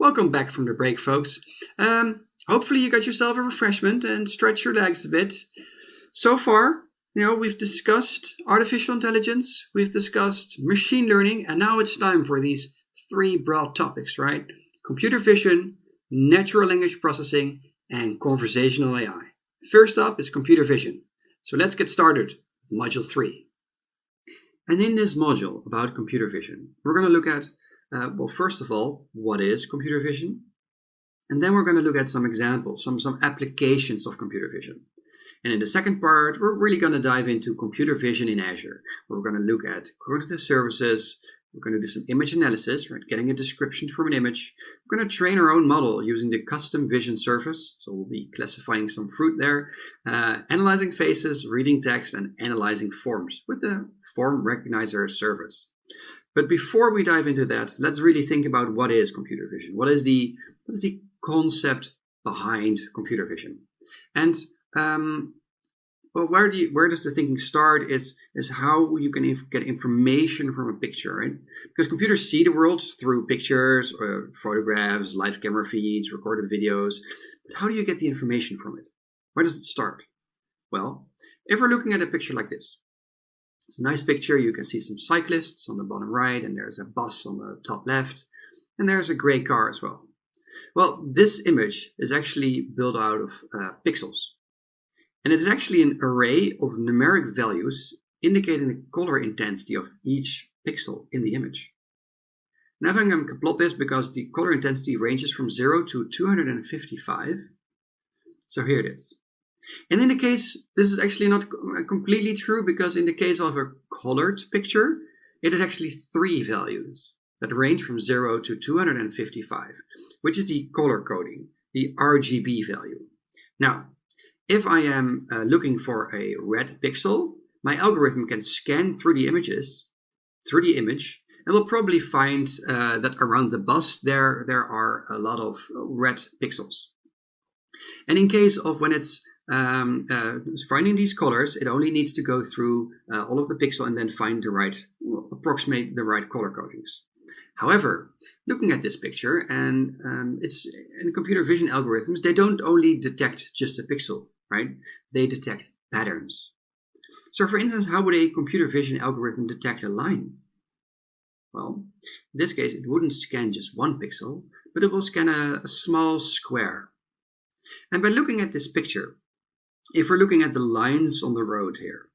Welcome back from the break, folks. Hopefully you got yourself a refreshment and stretch your legs a bit. So far, we've discussed artificial intelligence, we've discussed machine learning, and now it's time for these three broad topics, right? Computer vision, natural language processing, and conversational AI. First up is computer vision. So let's get started. Module 3. And in this module about computer vision, we're going to look at first of all, what is computer vision? And then we're going to look at some examples, some applications of computer vision. And in the second part, we're really going to dive into computer vision in Azure. We're going to look at cognitive services. We're going to do some image analysis, right? Getting a description from an image. We're going to train our own model using the custom vision service. So we'll be classifying some fruit there, analyzing faces, reading text, and analyzing forms with the form recognizer service. But before we dive into that, let's really think about what is computer vision. What is the concept behind computer vision? And where does the thinking start is how you can get information from a picture, right? Because computers see the world through pictures, or photographs, live camera feeds, recorded videos. But how do you get the information from it? Where does it start? Well, if we're looking at a picture like this, it's a nice picture. You can see some cyclists on the bottom right, and there's a bus on the top left, and there's a gray car as well. Well, this image is actually built out of pixels. And it's actually an array of numeric values indicating the color intensity of each pixel in the image. Now I'm going to plot this because the color intensity ranges from 0 to 255. So here it is. And in the case, this is actually not completely true, because in the case of a colored picture, it is actually 3 values that range from 0 to 255, which is the color coding, the RGB value. Now, if I am looking for a red pixel, my algorithm can scan through the image, and will probably find that around the bus there are a lot of red pixels. And in case of when it's finding these colors, it only needs to go through all of the pixel and then find approximate the right color codings. However, looking at this picture, and in computer vision algorithms, they don't only detect just a pixel, right? They detect patterns. So for instance, how would a computer vision algorithm detect a line? Well, in this case, it wouldn't scan just one pixel, but it will scan a small square. And by looking at this picture, if we're looking at the lines on the road here,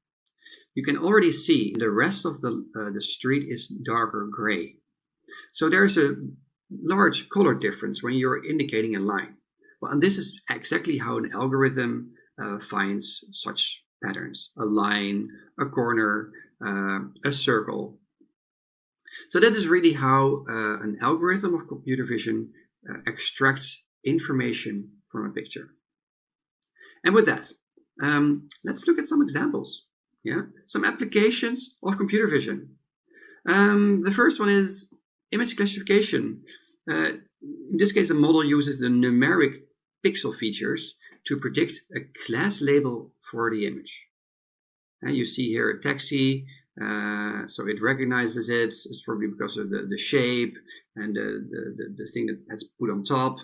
you can already see the rest of the street is darker gray. So there's a large color difference when you're indicating a line. Well, and this is exactly how an algorithm finds such patterns: a line, a corner, a circle. So that is really how an algorithm of computer vision extracts information from a picture. And with that, let's look at some examples. Some applications of computer vision. The first one is image classification. In this case, the model uses the numeric pixel features to predict a class label for the image. And you see here a taxi, so it recognizes it. It's probably because of the shape and the thing that has put on top,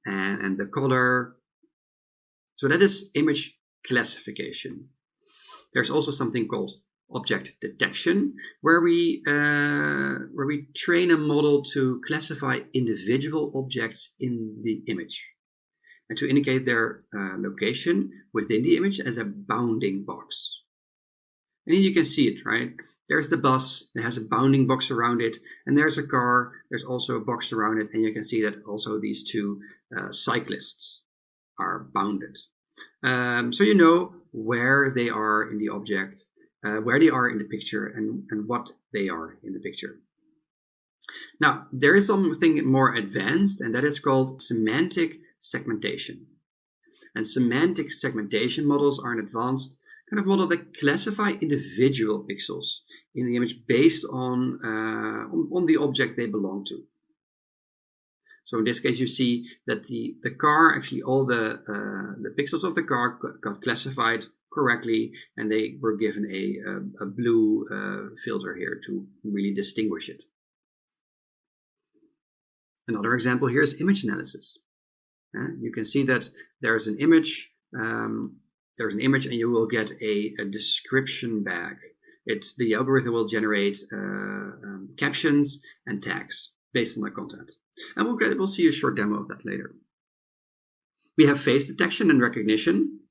and the color. So that is image classification. There's also something called object detection, where we train a model to classify individual objects in the image and to indicate their location within the image as a bounding box. And then you can see it, right? There's the bus, it has a bounding box around it, and there's a car, there's also a box around it, and you can see that also these two cyclists are bounded. So you know where they are in the object, where they are in the picture, and what they are in the picture. Now, there is something more advanced, and that is called semantic segmentation. And semantic segmentation models are an advanced kind of model that classify individual pixels in the image based on the object they belong to. So in this case, you see that the car, actually all the pixels of the car got classified correctly, and they were given a blue filter here to really distinguish it. Another example here is image analysis. You can see that there's an image. There's an image, and you will get a description back. The algorithm will generate captions and tags based on the content. And we'll see a short demo of that later. We have face detection and recognition.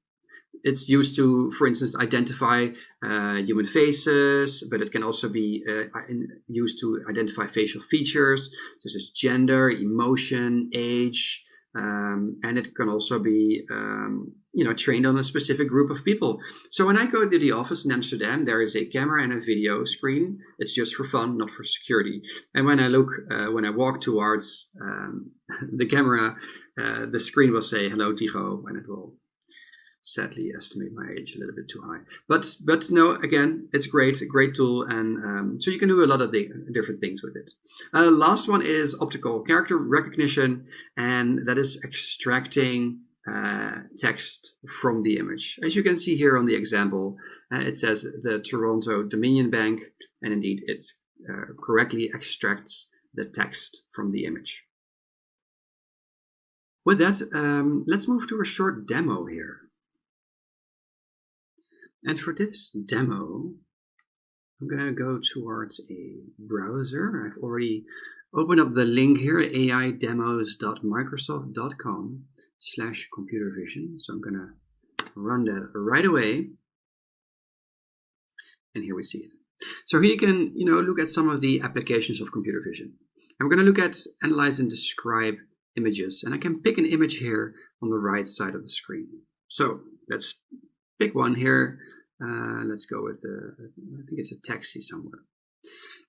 It's used to, for instance, identify human faces, but it can also be used to identify facial features such as gender, emotion, age, and it can also be trained on a specific group of people. So when I go to the office in Amsterdam, there is a camera and a video screen. It's just for fun, not for security. And when I walk towards the camera, the screen will say, "Hello, Tigo," and it will sadly estimate my age a little bit too high. But no, again, it's a great tool, and so you can do a lot of different things with it. Last one is optical character recognition, and that is extracting text from the image. As you can see here on the example, it says the Toronto Dominion Bank, and indeed it correctly extracts the text from the image. With that, let's move to a short demo here. And for this demo, I'm going to go towards a browser. I've already opened up the link here, aidemos.microsoft.com/computer vision. So I'm going to run that right away. And here we see it. So here you can, look at some of the applications of computer vision. And we're going to look at analyze and describe images. And I can pick an image here on the right side of the screen. So let's pick one here. Let's go with I think it's a taxi somewhere.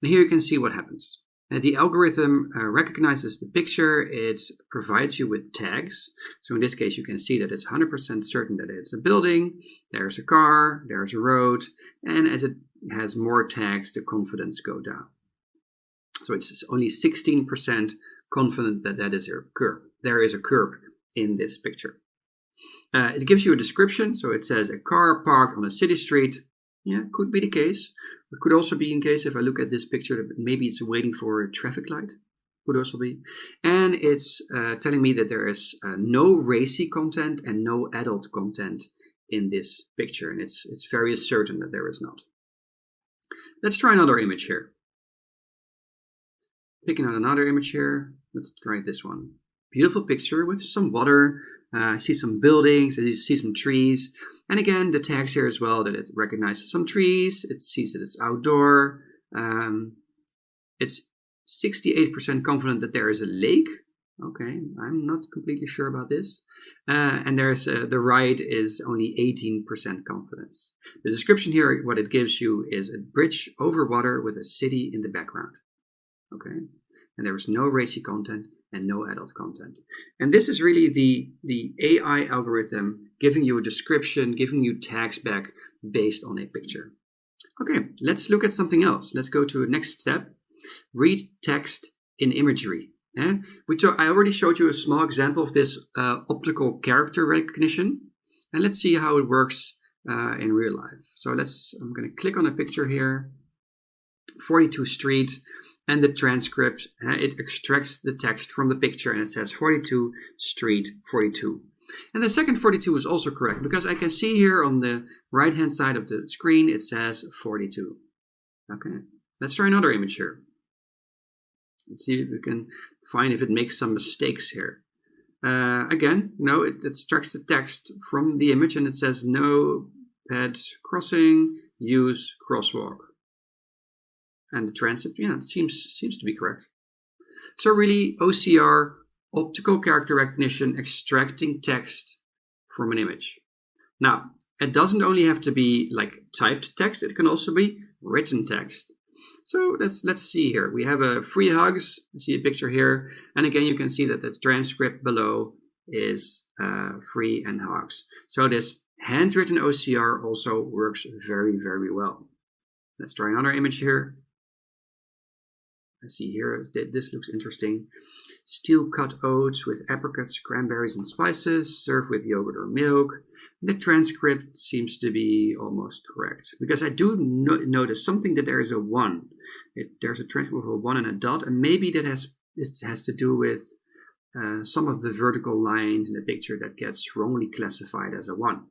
And here you can see what happens. The algorithm recognizes the picture. It provides you with tags. So in this case, you can see that it's 100% certain that it's a building, there's a car, there's a road, and as it has more tags, the confidence go down. So it's only 16% confident that that is a curb. There is a curb in this picture. It gives you a description, so it says a car parked on a city street. Yeah, could be the case. It could also be in case if I look at this picture, that maybe it's waiting for a traffic light. Could also be. And it's telling me that there is no racy content and no adult content in this picture, and it's very certain that there is not. Let's try another image here. Picking out another image here. Let's try this one. Beautiful picture with some water. I see some buildings, I see some trees. And again, the tags here as well, that it recognizes some trees. It sees that it's outdoor. It's 68% confident that there is a lake. Okay, I'm not completely sure about this. And there's the right is only 18% confidence. The description here, what it gives you is a bridge over water with a city in the background. Okay, and there is no racy content and no adult content. And this is really the AI algorithm giving you a description, giving you tags back based on a picture. Okay, let's look at something else. Let's go to the next step. Read text in imagery. I already showed you a small example of this optical character recognition. And let's see how it works in real life. So I'm going to click on a picture here. 42 Street. And the transcript, it extracts the text from the picture and it says 42 Street 42. And the second 42 is also correct because I can see here on the right hand side of the screen it says 42. Okay, let's try another image here. Let's see if we can find if it makes some mistakes here. Again, no, it extracts the text from the image and it says no pet crossing, use crosswalk. And the transcript, it seems to be correct. So really, OCR, optical character recognition, extracting text from an image. Now, it doesn't only have to be like typed text, it can also be written text. So let's see here. We have free hugs. You see a picture here. And again, you can see that the transcript below is free and hugs. So this handwritten OCR also works very, very well. Let's try another image here. I see here, this looks interesting. Steel cut oats with apricots, cranberries, and spices, served with yogurt or milk. And the transcript seems to be almost correct. Because I do notice something that there is a 1. There's a transcript of a 1 and a dot, and maybe that has This has to do with some of the vertical lines in the picture that gets wrongly classified as a 1.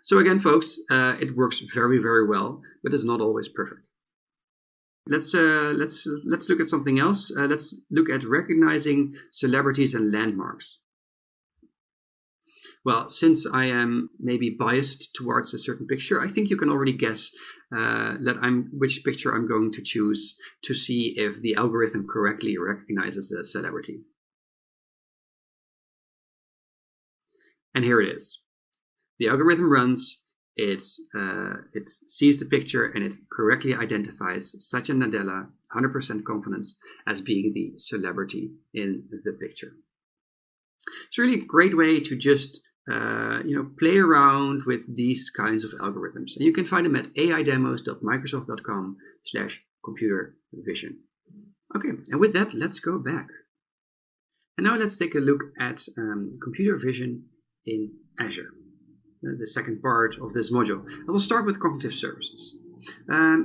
So again, folks, it works very, very well, but it's not always perfect. Let's look at something else. Let's look at recognizing celebrities and landmarks. Well, since I am maybe biased towards a certain picture, I think you can already guess which picture I'm going to choose to see if the algorithm correctly recognizes a celebrity. And here it is. The algorithm runs, it sees the picture, and it correctly identifies Satya Nadella, 100% confidence, as being the celebrity in the picture. It's really a great way to just play around with these kinds of algorithms. And you can find them at aidemos.microsoft.com/computer vision. Okay, and with that, let's go back. And now let's take a look at computer vision in Azure, the second part of this module. I will start with cognitive services.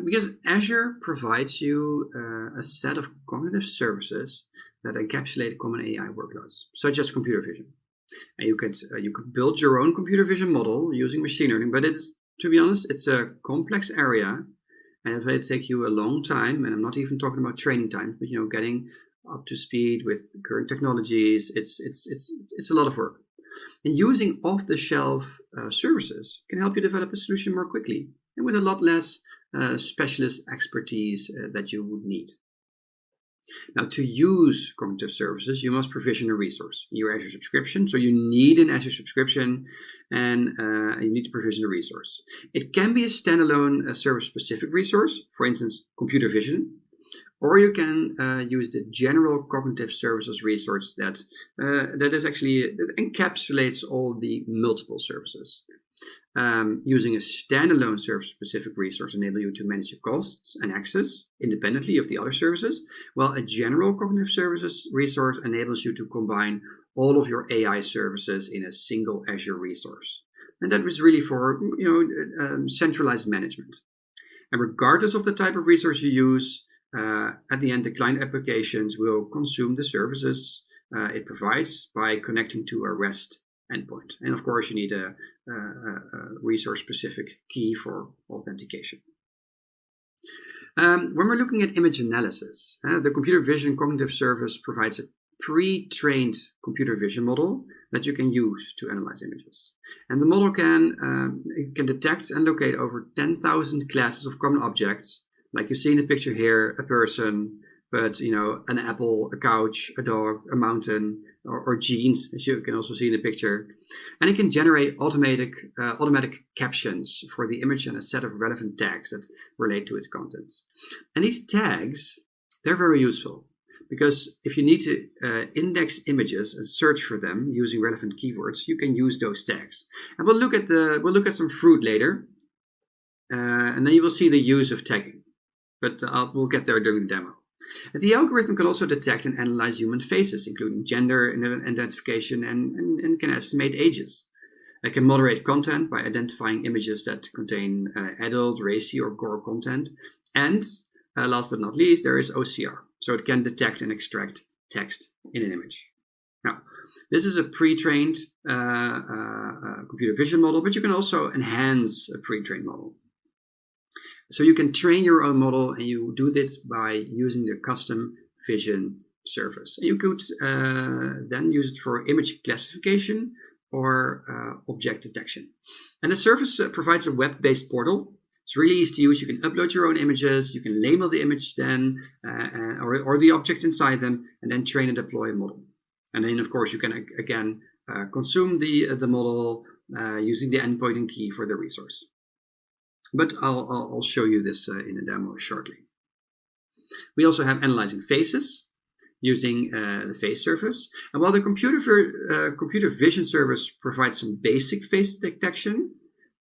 Because Azure provides you a set of cognitive services that encapsulate common AI workloads, such as computer vision. And you could build your own computer vision model using machine learning, but to be honest, it's a complex area, and it will take you a long time. And I'm not even talking about training time, but getting up to speed with current technologies. It's a lot of work. And using off-the-shelf services can help you develop a solution more quickly and with a lot less specialist expertise that you would need. Now, to use cognitive services, you must provision a resource, your Azure subscription. So you need an Azure subscription, and you need to provision a resource. It can be a standalone service-specific resource, for instance, computer vision, or you can use the general cognitive services resource that encapsulates all the multiple services. Using a standalone service-specific resource enables you to manage your costs and access independently of the other services, while a general cognitive services resource enables you to combine all of your AI services in a single Azure resource. And that was really for centralized management. And regardless of the type of resource you use, at the end, the client applications will consume the services it provides by connecting to a REST endpoint. And of course, you need a resource-specific key for authentication. When we're looking at image analysis, the computer vision cognitive service provides a pre-trained computer vision model that you can use to analyze images. And the model can detect and locate over 10,000 classes of common objects, like you see in the picture here, a person, but an apple, a couch, a dog, a mountain, or jeans, as you can also see in the picture. And it can generate automatic captions for the image and a set of relevant tags that relate to its contents. And these tags, they're very useful, because if you need to index images and search for them using relevant keywords, you can use those tags. And we'll look at some fruit later, and then you will see the use of tagging. But we'll get there during the demo. The algorithm can also detect and analyze human faces, including gender identification, and can estimate ages. It can moderate content by identifying images that contain adult, racy, or gore content. And last but not least, there is OCR. So it can detect and extract text in an image. Now, this is a pre-trained computer vision model, but you can also enhance a pre-trained model. So you can train your own model, and you do this by using the custom vision service. And you could then use it for image classification or object detection. And the service provides a web-based portal. It's really easy to use. You can upload your own images. You can label the image then, or the objects inside them, and then train and deploy a model. And then, of course, you can again consume the model using the endpoint and key for the resource. But I'll show you this in a demo shortly. We also have analyzing faces using the face service. And while the computer vision service provides some basic face detection,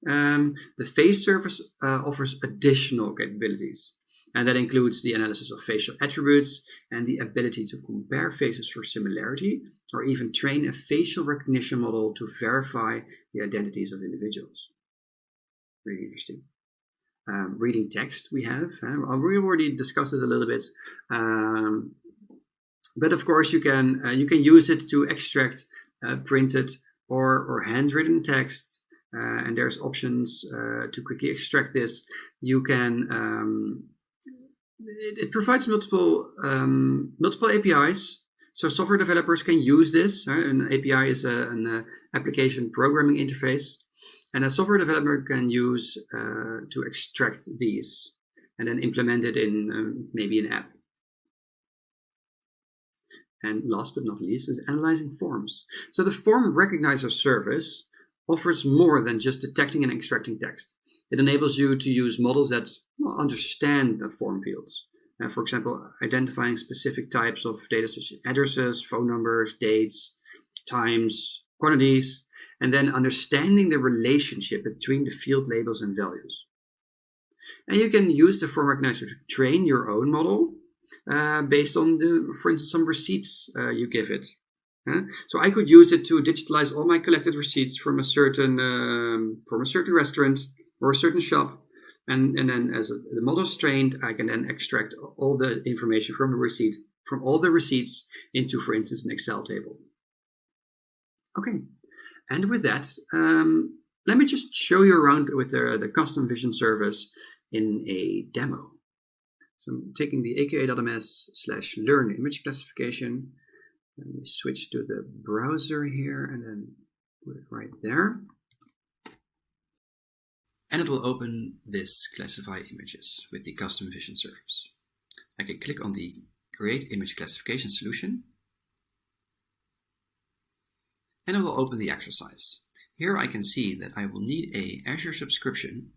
the face service offers additional capabilities. And that includes the analysis of facial attributes and the ability to compare faces for similarity, or even train a facial recognition model to verify the identities of individuals. Really interesting. Reading text we have. We already discussed this a little bit. But of course, you can use it to extract printed or handwritten text, and there's options to quickly extract this. You can it provides multiple APIs, so software developers can use this. An API is an application programming interface, and a software developer can use to extract these and then implement it in maybe an app. And last but not least is analyzing forms. So the form recognizer service offers more than just detecting and extracting text. It enables you to use models that understand the form fields. For example, identifying specific types of data such as addresses, phone numbers, dates, times, quantities, and then understanding the relationship between the field labels and values. And you can use the form recognizer to train your own model based on, for instance, some receipts you give it. So I could use it to digitalize all my collected receipts from a certain restaurant or a certain shop, and then as the model is trained, I can then extract all the information from all the receipts into, for instance, an Excel table. Okay, and with that, let me just show you around with the custom vision service in a demo. So I'm taking the aka.ms/learn image classification. Let me switch to the browser here and then put it right there. And it will open this classify images with the custom vision service. I can click on the create image classification solution. And it will open the exercise. Here I can see that I will need a Azure subscription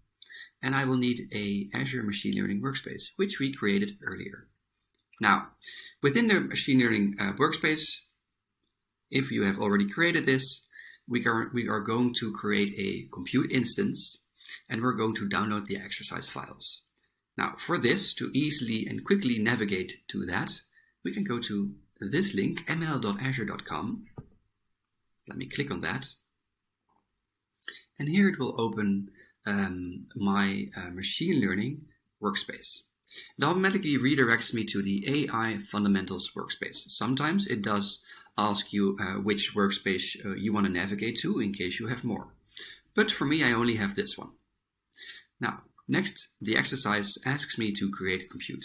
and I will need a Azure machine learning workspace, which we created earlier. Now, within the machine learning workspace, if you have already created this, we are going to create a compute instance and we're going to download the exercise files. Now, for this, to easily and quickly navigate to that, we can go to this link, ml.azure.com. Let me click on that. And here it will open my machine learning workspace. It automatically redirects me to the AI fundamentals workspace. Sometimes it does ask you which workspace you want to navigate to in case you have more. But for me, I only have this one. Now, next, the exercise asks me to create compute.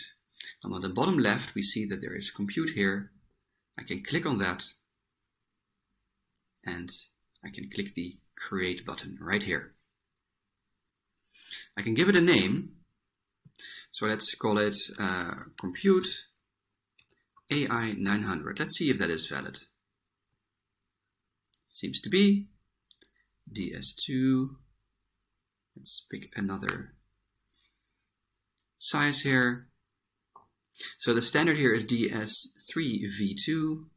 And on the bottom left, we see that there is compute here. I can click on that and I can click the create button right here. I can give it a name. So let's call it compute AI 900. Let's see if that is valid. Seems to be. DS2. Let's pick another size here. So the standard here is DS3V2.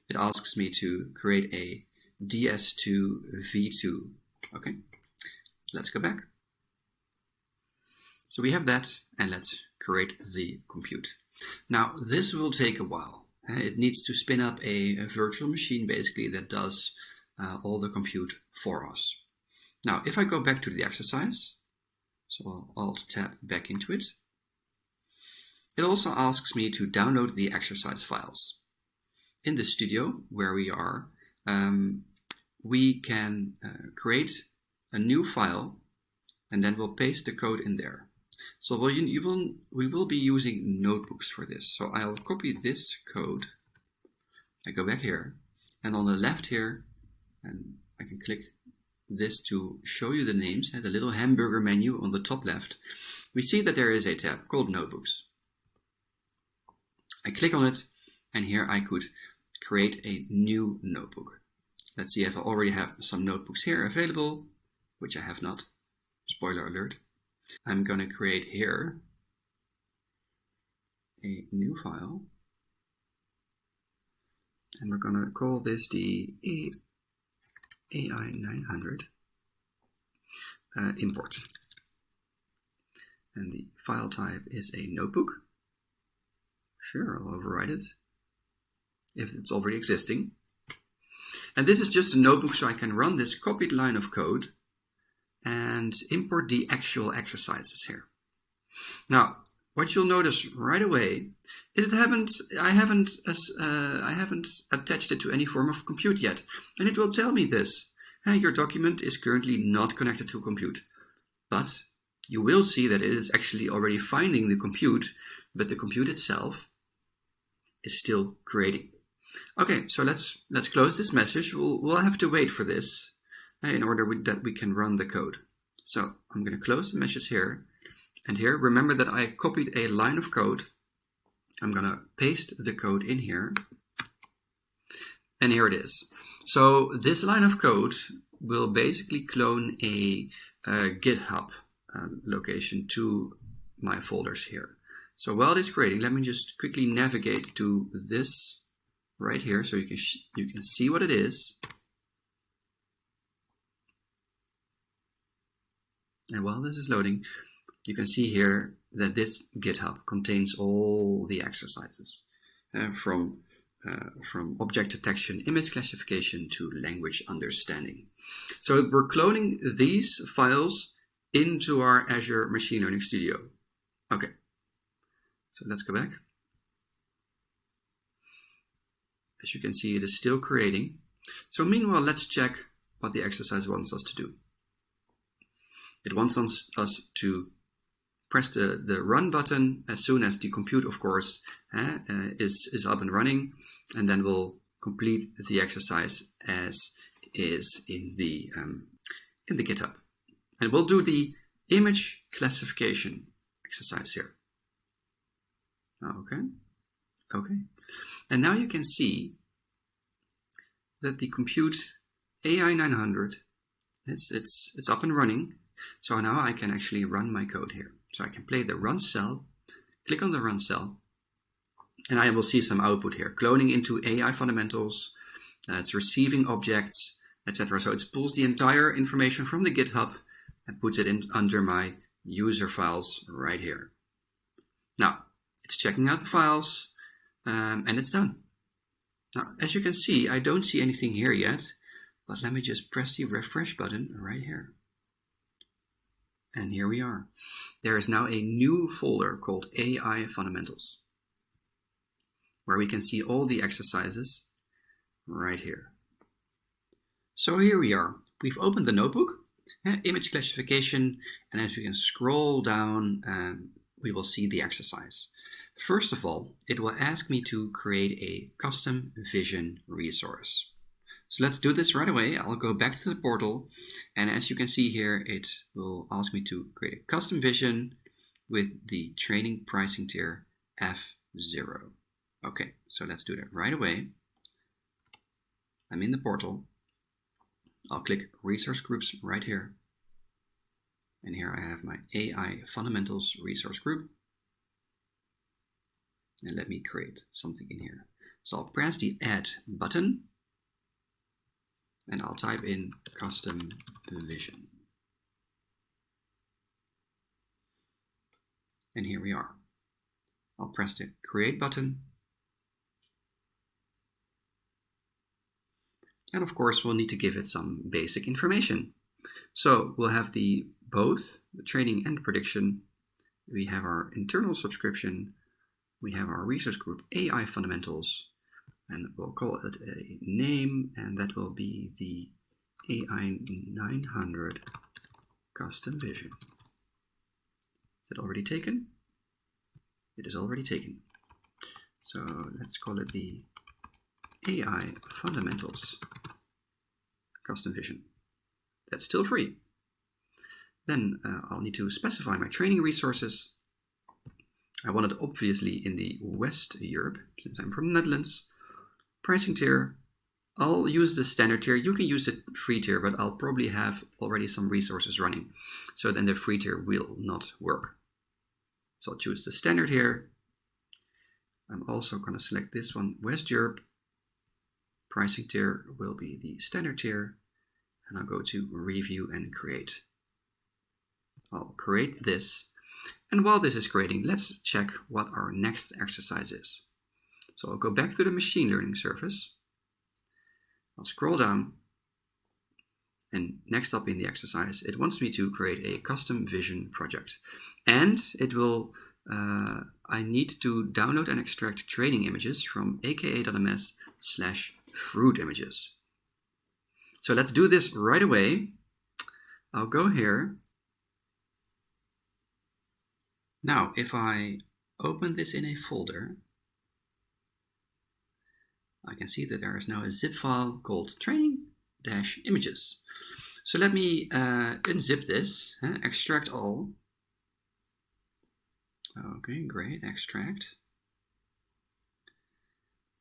It asks me to create a DS2V2. Okay, let's go back. So we have that, and let's create the compute. Now, this will take a while. It needs to spin up a virtual machine, basically, that does all the compute for us. Now, if I go back to the exercise, so I'll Alt-Tab back into it, it also asks me to download the exercise files. In the studio, where we are, we can create a new file, and then we'll paste the code in there. So we will be using notebooks for this. So I'll copy this code. I go back here, and on the left here, and I can click this to show you the names. The little hamburger menu on the top left, we see that there is a tab called Notebooks. I click on it, and here I could create a new notebook. Let's see if I already have some notebooks here available, which I have not. Spoiler alert. I'm going to create here a new file, and we're going to call this the AI 900 import. And the file type is a notebook. Sure, I'll override it if it's already existing. And this is just a notebook, so I can run this copied line of code and import the actual exercises here. Now, what you'll notice right away is I haven't attached it to any form of compute yet, and it will tell me this. Your document is currently not connected to compute, but you will see that it is actually already finding the compute, but the compute itself is still creating. Okay, so let's close this message. We'll have to wait for this in order that we can run the code. So I'm going to close the message here. And here, remember that I copied a line of code. I'm going to paste the code in here. And here it is. So this line of code will basically clone a GitHub location to my folders here. So while it is creating, let me just quickly navigate to this right here so you can see what it is. And while this is loading, you can see here that this GitHub contains all the exercises from object detection, image classification to language understanding. So we're cloning these files into our Azure Machine Learning Studio. Okay, so let's go back. As you can see, it is still creating. So meanwhile, let's check what the exercise wants us to do. It wants us to press the run button as soon as the compute, of course, is up and running, and then we'll complete the exercise as is in the GitHub. And we'll do the image classification exercise here. Okay. And now you can see that the compute AI 900, it's up and running. So now I can actually run my code here. So I can play the run cell, click on the run cell, and I will see some output here. Cloning into AI fundamentals, it's receiving objects, etc. So it pulls the entire information from the GitHub and puts it in under my user files right here. Now, it's checking out the files, and it's done. Now, as you can see, I don't see anything here yet, but let me just press the refresh button right here. And here we are. There is now a new folder called AI Fundamentals, where we can see all the exercises right here. So here we are. We've opened the notebook, image classification, and as we can scroll down, we will see the exercise. First of all, it will ask me to create a custom vision resource. So let's do this right away. I'll go back to the portal, and as you can see here, it will ask me to create a custom vision with the training pricing tier F0. Okay, so let's do that right away. I'm in the portal. I'll click resource groups right here. And here I have my AI Fundamentals resource group. And let me create something in here. So I'll press the add button. And I'll type in custom vision. And here we are. I'll press the create button. And of course, we'll need to give it some basic information. So we'll have both the training and prediction. We have our internal subscription. We have our resource group AI Fundamentals. And we'll call it a name, and that will be the AI 900 custom vision. Is it already taken? It is already taken. So let's call it the AI Fundamentals custom vision. That's still free. Then I'll need to specify my training resources. I want it obviously in the West Europe, since I'm from the Netherlands. Pricing tier, I'll use the standard tier. You can use the free tier, but I'll probably have already some resources running. So then the free tier will not work. So I'll choose the standard here. I'm also going to select this one, West Europe. Pricing tier will be the standard tier. And I'll go to review and create. I'll create this. And while this is creating, let's check what our next exercise is. So I'll go back to the machine learning service. I'll scroll down. And next up in the exercise, it wants me to create a custom vision project. And it will, I need to download and extract training images from aka.ms/fruit images. So let's do this right away. I'll go here. Now, if I open this in a folder, I can see that there is now a zip file called training-images. So let me unzip this, extract all. Okay, great, extract.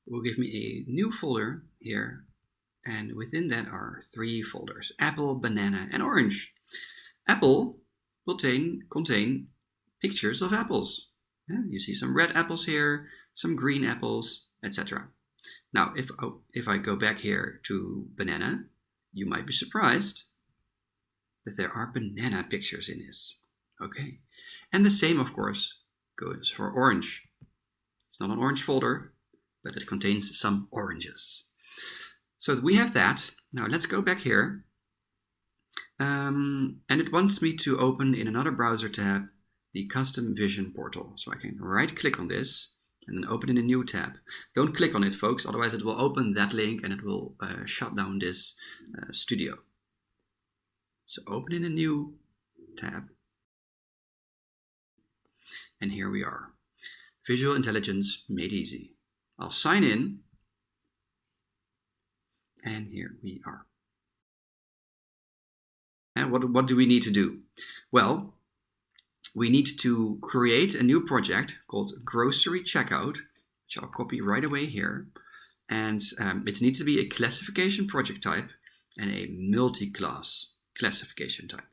It will give me a new folder here, and within that are 3 folders: apple, banana, and orange. Apple will contain pictures of apples. You see some red apples here, some green apples, etc. Now, if I go back here to banana, you might be surprised that there are banana pictures in this. Okay, and the same, of course, goes for orange. It's not an orange folder, but it contains some oranges. So we have that. Now let's go back here. And it wants me to open in another browser tab the custom vision portal. So I can right click on this and then open in a new tab. Don't click on it, folks, otherwise it will open that link and it will shut down this studio. So open in a new tab. And here we are. Visual intelligence made easy. I'll sign in. And here we are. And what do we need to do? Well, we need to create a new project called Grocery Checkout, which I'll copy right away here. And it needs to be a classification project type and a multi-class classification type.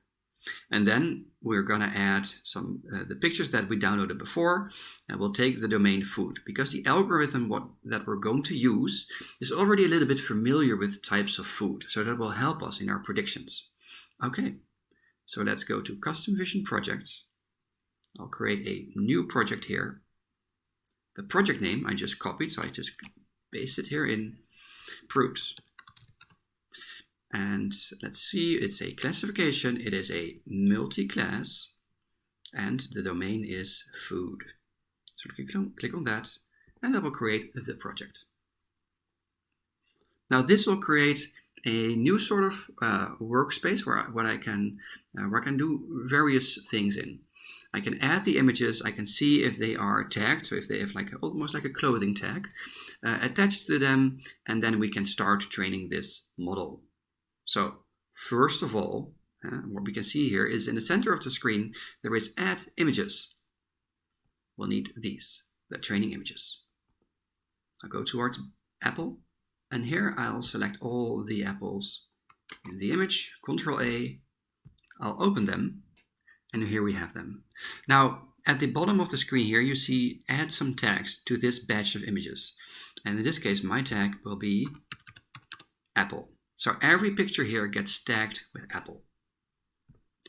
And then we're going to add some the pictures that we downloaded before, and we'll take the domain food, because the algorithm that we're going to use is already a little bit familiar with types of food, so that will help us in our predictions. Okay, so let's go to Custom Vision Projects. I'll create a new project here. The project name I just copied, so I just paste it here in fruits. And let's see, it's a classification, it is a multi-class, and the domain is food. So click on that, and that will create the project. Now this will create a new sort of workspace where I can do various things in. I can add the images, I can see if they are tagged, so if they have almost like a clothing tag attached to them, and then we can start training this model. So first of all, what we can see here is in the center of the screen, there is add images. We'll need these, the training images. I'll go towards apple, and here I'll select all the apples in the image, Control A, I'll open them, and here we have them. Now, at the bottom of the screen here, you see add some tags to this batch of images. And in this case, my tag will be apple. So every picture here gets tagged with apple.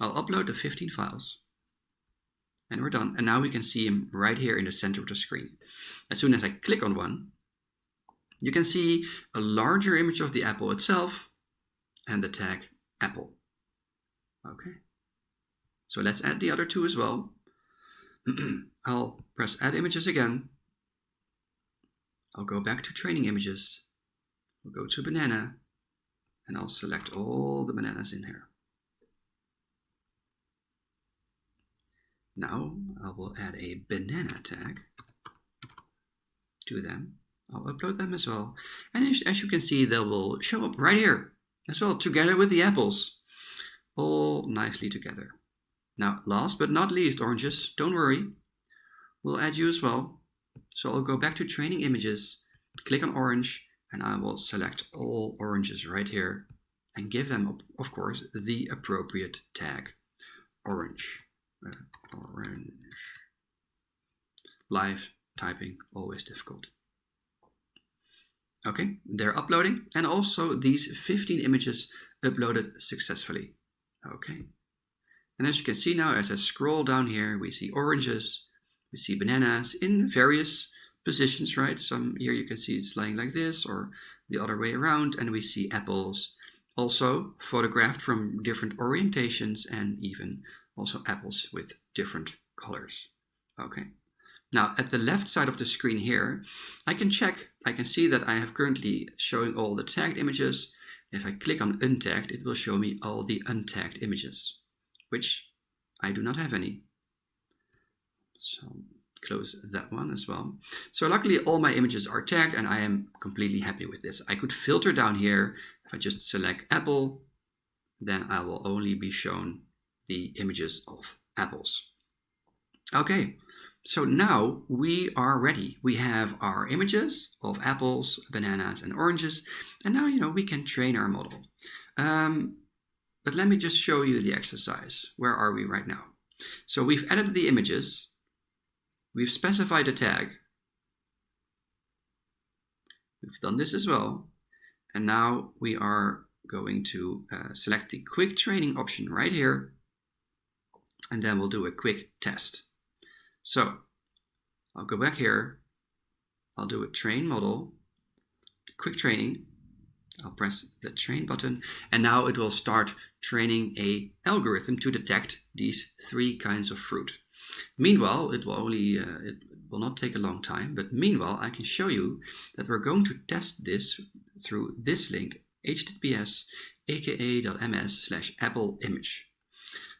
I'll upload the 15 files. And we're done. And now we can see them right here in the center of the screen. As soon as I click on one, you can see a larger image of the apple itself and the tag apple. Okay. So let's add the other two as well. I'll press add images again. I'll go back to training images. We'll go to banana. And I'll select all the bananas in here. Now I will add a banana tag to them. I'll upload them as well. And as you can see, they will show up right here as well, together with the apples. All nicely together. Now, last but not least, oranges, don't worry. We'll add you as well. So I'll go back to training images, click on orange, and I will select all oranges right here and give them, of course, the appropriate tag. Orange. Orange. Live typing, always difficult. Okay, they're uploading, and also these 15 images uploaded successfully. Okay. And as you can see now, as I scroll down here, we see oranges, we see bananas in various positions, right? Some here you can see it's lying like this or the other way around, and we see apples Also photographed from different orientations and even also apples with different colors. Okay. Now at the left side of the screen here, I can see that I have currently showing all the tagged images. If I click on untagged, it will show me all the untagged images, which I do not have any. So close that one as well. So luckily all my images are tagged and I am completely happy with this. I could filter down here. If I just select apple, then I will only be shown the images of apples. Okay, so now we are ready. We have our images of apples, bananas, and oranges, and now we can train our model. But let me just show you the exercise. Where are we right now? So we've added the images. We've specified a tag. We've done this as well. And now we are going to select the quick training option right here. And then we'll do a quick test. So I'll go back here. I'll do a train model, quick training. I'll press the train button. And now it will start training an algorithm to detect these 3 kinds of fruit. Meanwhile, it will not take a long time, but meanwhile I can show you that we're going to test this through this link, https://aka.ms/appleimage.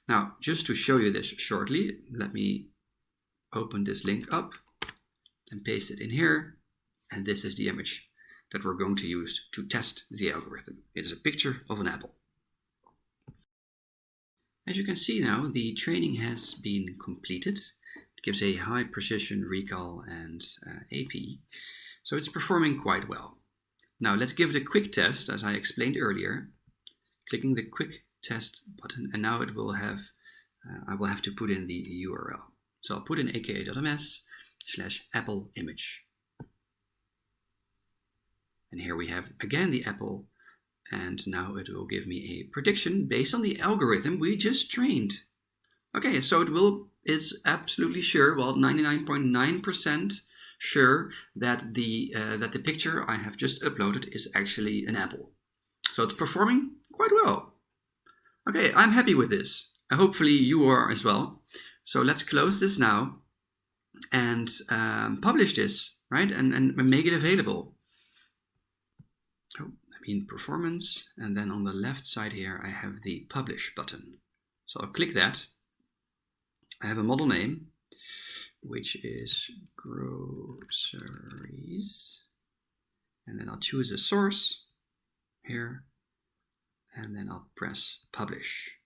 Now, just to show you this shortly, let me open this link up and paste it in here, and this is the image that we're going to use to test the algorithm. It is a picture of an apple. As you can see now, the training has been completed. It gives a high precision recall and AP, so it's performing quite well. Now let's give it a quick test, as I explained earlier. Clicking the quick test button, and now it will have, I will have to put in the URL. So I'll put in aka.ms/appleimage. And here we have again the apple. And now it will give me a prediction based on the algorithm we just trained. Okay, so is absolutely sure, well, 99.9% sure that the picture I have just uploaded is actually an apple. So it's performing quite well. Okay, I'm happy with this. Hopefully you are as well. So let's close this now and publish this, right? And make it available. Performance, and then on the left side here I have the publish button. So I'll click that. I have a model name, which is groceries, and then I'll choose a source here, and then I'll press publish.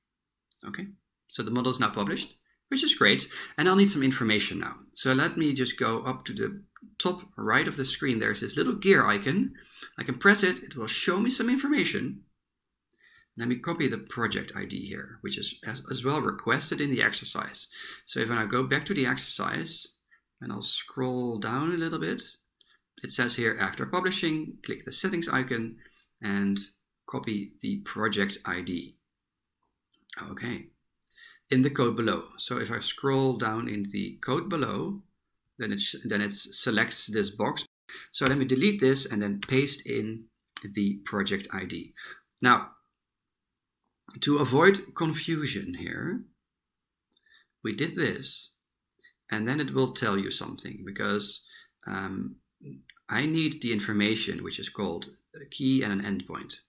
Okay, so the model is now published, which is great, and I'll need some information now. So let me just go up to the top right of the screen. There's this little gear icon. I can press it, it will show me some information. Let me copy the project ID here, which is as well requested in the exercise. So if I now go back to the exercise and I'll scroll down a little bit, it says here after publishing, click the settings icon and copy the project ID. Okay, in the code below. So if I scroll down in the code below, then it selects this box. So let me delete this and then paste in the project ID. Now, to avoid confusion here, we did this, and then it will tell you something, because I need the information which is called a key and an endpoint.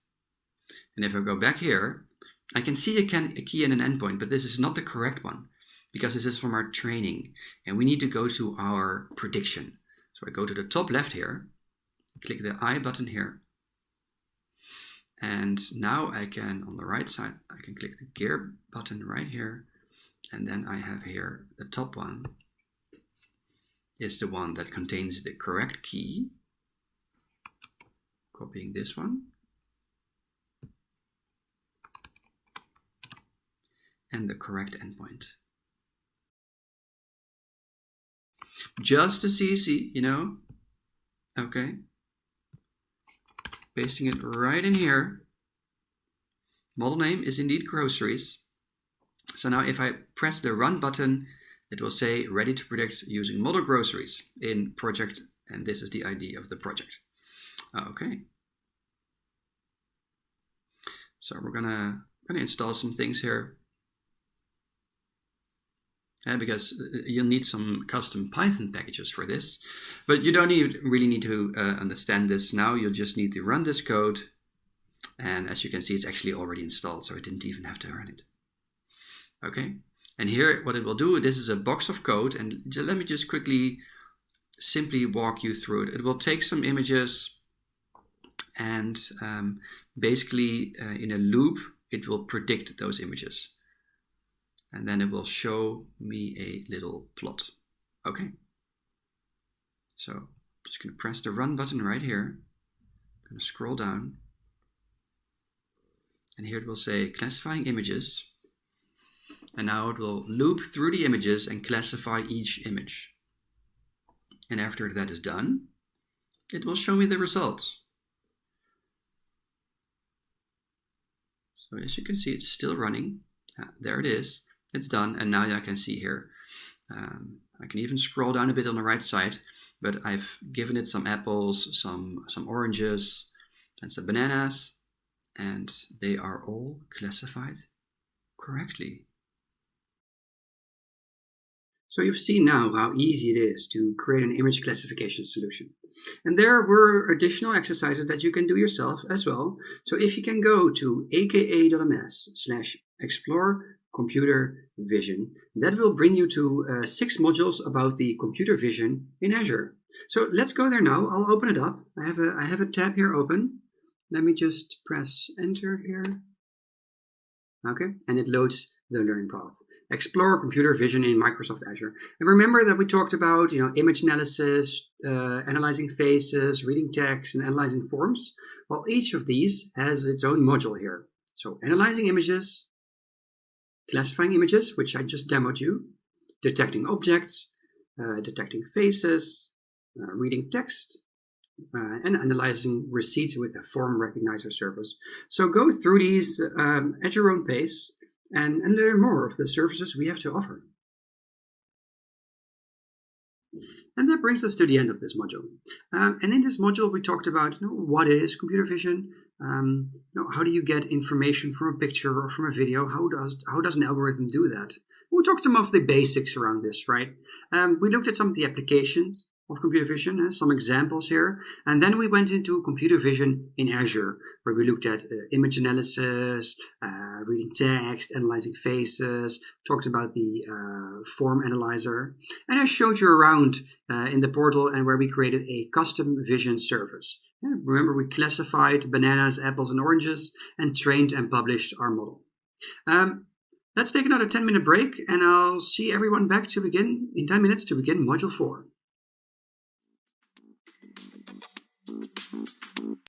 And if I go back here, I can see a key and an endpoint, but this is not the correct one, because this is from our training, and we need to go to our prediction. So I go to the top left here, click the I button here, and now I can, on the right side, I can click the gear button right here, and then I have here the top one is the one that contains the correct key. Copying this one. And the correct endpoint. Just as easy, Okay. Pasting it right in here. Model name is indeed groceries. So now if I press the run button, it will say ready to predict using model groceries in project, and this is the ID of the project. Okay. So we're gonna install some things here. Because you'll need some custom Python packages for this. But you don't really need to understand this now. You'll just need to run this code. And as you can see, it's actually already installed, so I didn't even have to run it. Okay, and here what it will do, this is a box of code, and let me just quickly simply walk you through it. It will take some images and basically in a loop, it will predict those images. And then it will show me a little plot. Okay. So I'm just going to press the run button right here. I'm going to scroll down. And here it will say classifying images. And now it will loop through the images and classify each image. And after that is done, it will show me the results. So as you can see, it's still running. There it is. It's done, and now I can see here. I can even scroll down a bit on the right side, but I've given it some apples, some oranges, and some bananas, and they are all classified correctly. So you've seen now how easy it is to create an image classification solution. And there were additional exercises that you can do yourself as well. So if you can go to aka.ms/explore computer vision, that will bring you to 6 modules about the computer vision in Azure. So let's go there now. I'll open it up. I have a tab here open. Let me just press enter here. Okay, and it loads the learning path. Explore computer vision in Microsoft Azure. And remember that we talked about, image analysis, analyzing faces, reading text, and analyzing forms. Well, each of these has its own module here. So analyzing images, classifying images, which I just demoed you, detecting objects, detecting faces, reading text, and analyzing receipts with the form recognizer service. So go through these at your own pace and learn more of the services we have to offer. And that brings us to the end of this module. And in this module, we talked about what is computer vision, how do you get information from a picture or from a video? How does an algorithm do that? We talked some of the basics around this, right? We looked at some of the applications of computer vision, some examples here, and then we went into computer vision in Azure, where we looked at image analysis, reading text, analyzing faces, talked about the form analyzer, and I showed you around in the portal and where we created a custom vision service. Yeah, remember, we classified bananas, apples, and oranges, and trained and published our model. Let's take another 10-minute break, and I'll see everyone back in 10 minutes to begin Module 4.